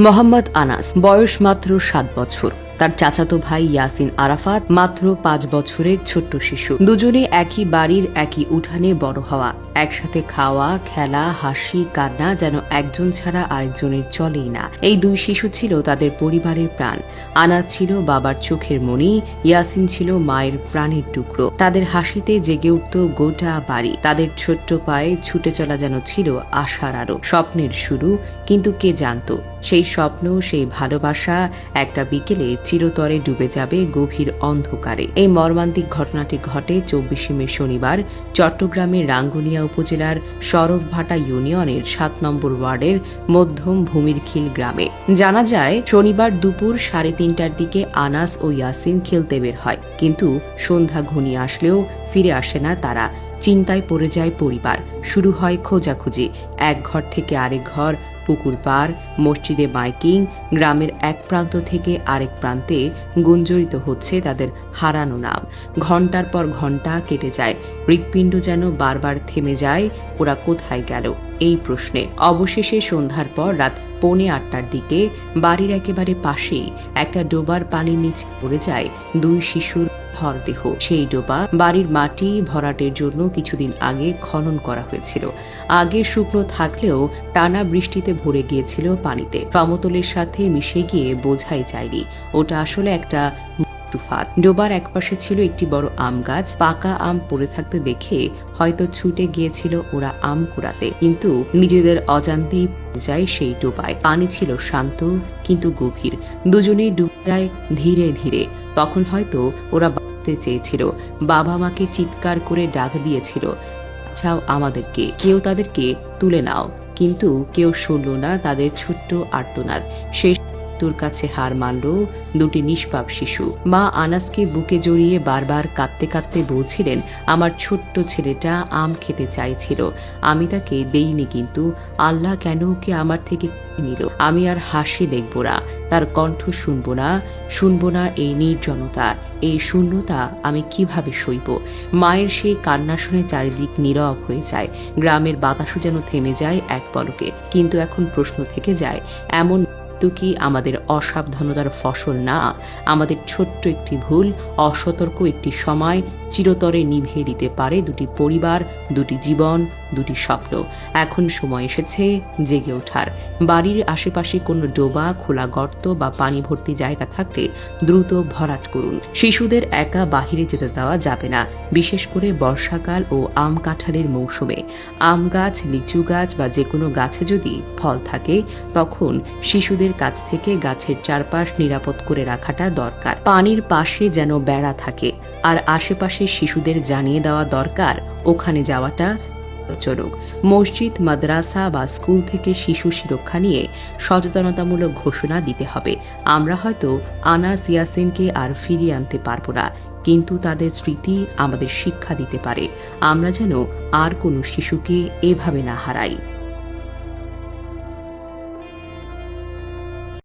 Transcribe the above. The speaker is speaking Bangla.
মোহাম্মদ আনাস বয়স মাত্র 7 বছর। তার চাচাতো ভাই ইয়াসিন আরাফাত মাত্র 5 বছরের ছোট্ট শিশু। দুজনে একই বাড়ির একই উঠানে বড় হওয়া, একসাথে খাওয়া, খেলা, হাসি, কান্না যেন একজন ছাড়া আরেকজনের চলেই না। এই দুই শিশু ছিল তাদের পরিবারের প্রাণ। আনাস ছিল বাবার চোখের মণি, ইয়াসিন ছিল মায়ের প্রাণের টুকরো। তাদের হাসিতে জেগে উঠত গোটা বাড়ি। তাদের ছোট্ট পায়ে ছুটে চলা যেন ছিল আশার আলো, স্বপ্নের শুরু। কিন্তু কে জানতো সেই স্বপ্ন, সেই ভালোবাসা একটা বিকেলে চিরতরে ডুবে যাবে গভীর অন্ধকারে। এই মর্মান্তিক ঘটনাটি ঘটে 24 মে শনিবার চট্টগ্রামের রাঙ্গুনিয়া উপজেলার সরফভাটা ইউনিয়নের 7 নম্বর ওয়ার্ডের মধ্যম ভূমিরখিল গ্রামে। জানা যায় শনিবার দুপুর 3:30টার দিকে আনাস ও ইয়াসিন খেলতে বের হয়, কিন্তু সন্ধ্যা ঘনিয়ে আসলেও ফিরে আসে না তারা। চিন্তায় পড়ে যায় পরিবার। শুরু হয় খোঁজাখুঁজি, এক ঘর থেকে আরেক ঘর, পুকুর পার, মসজিদে মাইকিং, গ্রামের এক প্রান্ত থেকে আরেক প্রান্তে গুঞ্জরিত হচ্ছে তাদের হারানো নাম। ঘন্টার পর ঘন্টা কেটে যায়, হৃৎপিণ্ড যেন বারবার থেমে যায়। ওরা কোথায় গেল এই প্রশ্নে অবশেষে সন্ধ্যার পর রাত 7:45টার দিকে বাড়ির একেবারে পাশেই একটা ডোবার পানির নিচে পড়ে যায় দুই শিশুর মরদেহ। সেই ডোবা বাড়ির মাটি ভরাটের জন্য কিছুদিন আগে খনন করা হয়েছিল। আগে শুকনো থাকলেও টানা বৃষ্টিতে ভরে গিয়েছিল পানিতে। সমতলের সাথে মিশে গিয়ে বোঝাই যায়নি ওটা আসলে একটা তুফাত। ডোবার একপাশে ছিল একটি বড় আম গাছ। পাকা আম পড়ে থাকতে দেখে হয়তো ছুটে গিয়েছিল ওরা আম কুড়াতে, কিন্তু নিজেদের অজান্তেই যায় সেই ডোবায়। পানি ছিল শান্ত কিন্তু গভীর। দুজনেই ডুবে যায় ধীরে ধীরে। তখন হয়তো ওরা বাঁচতে চেয়েছিল, বাবা মাকে চিৎকার করে ডাক দিয়েছিল, বাঁচাও আমাদেরকে, কেউ তাদেরকে তুলে নাও। কিন্তু কেউ শুনল না তাদের ছোট্ট আর্তনাদ। শেষ তোর কাছে হার মানল দুটি নিষ্পাপ শিশু। মা আনাসকে বুকে জড়িয়ে বারবার কাঁদতে কাঁদতে বলছিলেন, আমার ছোট্ট ছেলেটা আম খেতে চাইছিল, আমি তাকে দেইনি, কিন্তু আল্লাহ কেন ওকে আমার থেকে নিল? আমি আর হাসি দেখব না, তার কণ্ঠ শুনবো না এই নির্জনতা, এই শূন্যতা আমি কিভাবে সইব? মায়ের সেই কান্না শুনে চারিদিক নীরব হয়ে যায়। গ্রামের বাতাসও যেন থেমে যায় এক পলকে। কিন্তু এখন প্রশ্ন থেকে যায়, এমন কি আমাদের অসাবধানতার ফসল না? আমাদের ছোট্ট একটি ভুল, অসতর্ক একটি সময় চিরতরে নিভিয়ে দিতে পারে দুটি পরিবার, দুটি জীবন, দুটি স্বপ্ন। এখন সময় এসেছে জেগে ওঠার। বাড়ির আশেপাশে কোনো ডোবা, খোলা গর্ত বা পানি ভর্তি জায়গা থাকলে দ্রুত ভরাট করুন। শিশুদের একা বাহিরে যেতে দেওয়া যাবে না, বিশেষ করে বর্ষাকাল ও আম কাঁঠালের মৌসুমে। আম গাছ, লিচু গাছ বা যে কোনো গাছে যদি ফল থাকে, তখন শিশুদের কাছ থেকে গাছের চারপাশ নিরাপদ করে রাখাটা দরকার। পানির পাশে যেন বেড়া থাকে, আর আশেপাশে শিশুদের জানিয়ে দেওয়া দরকার ওখানে যাওয়াটা বিপজ্জনক। মসজিদ, মাদ্রাসা বা স্কুল থেকে শিশু সুরক্ষা নিয়ে সচেতনতামূলক ঘোষণা দিতে হবে। আমরা হয়তো আনাস, ইয়াসিনকে আর ফিরিয়ে আনতে পারবো না, কিন্তু তাদের স্মৃতি আমাদের শিক্ষা দিতে পারে। আমরা যেন আর কোনো শিশুকে এভাবে না হারাই।